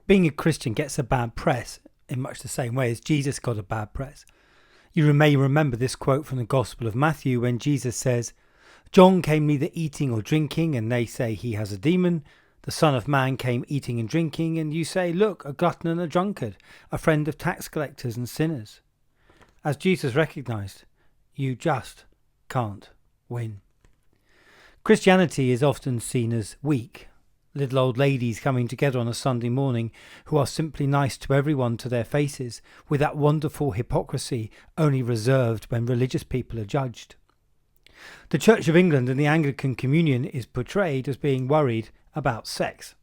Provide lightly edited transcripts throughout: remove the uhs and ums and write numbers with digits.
Being a Christian gets a bad press in much the same way as Jesus got a bad press. You may remember this quote from the Gospel of Matthew when Jesus says, "John came neither eating or drinking, and they say he has a demon. The Son of Man came eating and drinking, and you say, look, a glutton and a drunkard, a friend of tax collectors and sinners." As Jesus recognized, you just can't win. Christianity is often seen as weak. Little old ladies coming together on a Sunday morning who are simply nice to everyone to their faces, with that wonderful hypocrisy only reserved when religious people are judged. The Church of England and the Anglican Communion is portrayed as being worried about sex.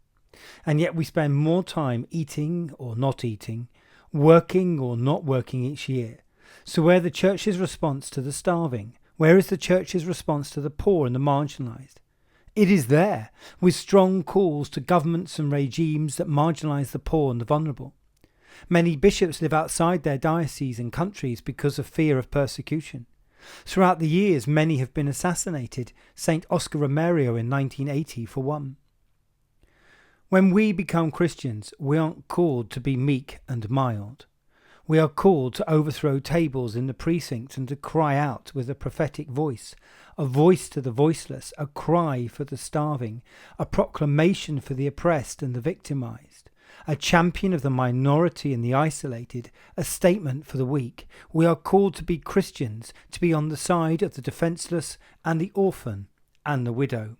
And yet we spend more time eating or not eating, working or not working each year. So where the Church's response to the starving? Where is the Church's response to the poor and the marginalised? It is there, with strong calls to governments and regimes that marginalise the poor and the vulnerable. Many bishops live outside their dioceses and countries because of fear of persecution. Throughout the years, many have been assassinated, St. Oscar Romero in 1980 for one. When we become Christians, we aren't called to be meek and mild. We are called to overthrow tables in the precincts and to cry out with a prophetic voice, a voice to the voiceless, a cry for the starving, a proclamation for the oppressed and the victimized, a champion of the minority and the isolated, a statement for the weak. We are called to be Christians, to be on the side of the defenseless and the orphan and the widow.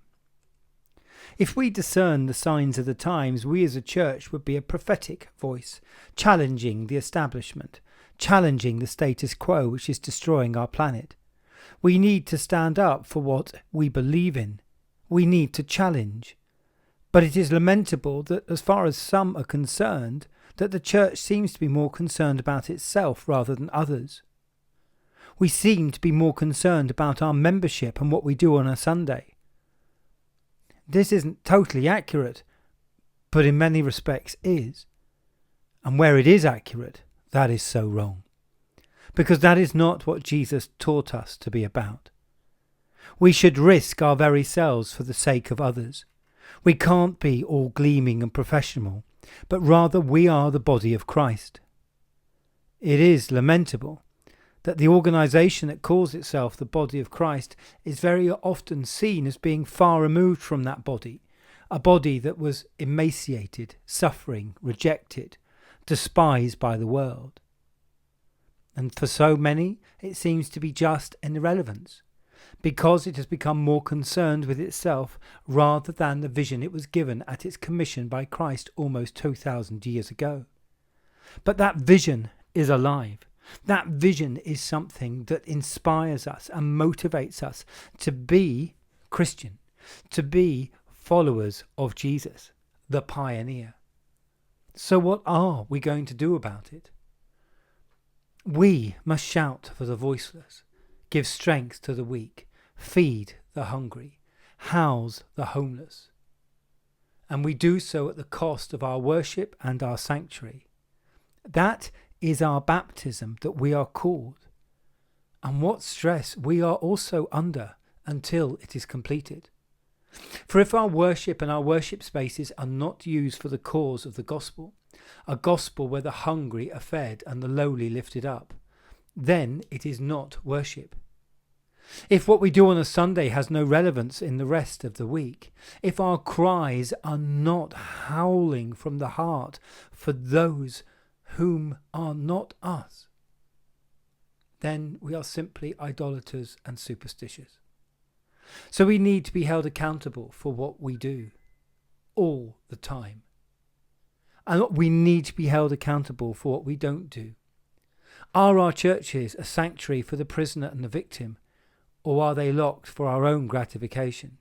If we discern the signs of the times, we as a church would be a prophetic voice, challenging the establishment, challenging the status quo which is destroying our planet. We need to stand up for what we believe in. We need to challenge. But it is lamentable that, as far as some are concerned, that the church seems to be more concerned about itself rather than others. We seem to be more concerned about our membership and what we do on a Sunday. This isn't totally accurate, but in many respects is. And where it is accurate, that is so wrong. Because that is not what Jesus taught us to be about. We should risk our very selves for the sake of others. We can't be all gleaming and professional, but rather we are the body of Christ. It is lamentable that the organisation that calls itself the body of Christ is very often seen as being far removed from that body, a body that was emaciated, suffering, rejected, despised by the world. And for so many, it seems to be just an irrelevance, because it has become more concerned with itself rather than the vision it was given at its commission by Christ almost 2,000 years ago. But that vision is alive. That vision is something that inspires us and motivates us to be Christian, to be followers of Jesus, the pioneer. So what are we going to do about it? We must shout for the voiceless, give strength to the weak, feed the hungry, house the homeless. And we do so at the cost of our worship and our sanctuary. That is our baptism that we are called, and what stress we are also under until it is completed. For if our worship and our worship spaces are not used for the cause of the gospel, a gospel where the hungry are fed and the lowly lifted up, then it is not worship. If what we do on a Sunday has no relevance in the rest of the week, if our cries are not howling from the heart for those whom are not us, then we are simply idolaters and superstitious. So we need to be held accountable for what we do all the time. And we need to be held accountable for what we don't do. Are our churches a sanctuary for the prisoner and the victim, or are they locked for our own gratification?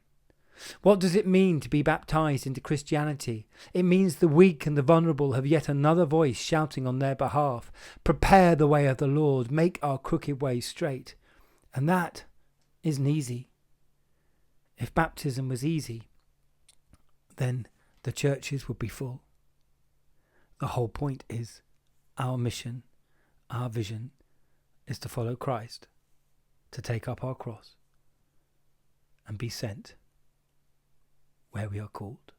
What does it mean to be baptized into Christianity? It means the weak and the vulnerable have yet another voice shouting on their behalf. Prepare the way of the Lord, make our crooked way straight. And that isn't easy. If baptism was easy, then the churches would be full. The whole point is our mission, our vision is to follow Christ, to take up our cross and be sent where we are called.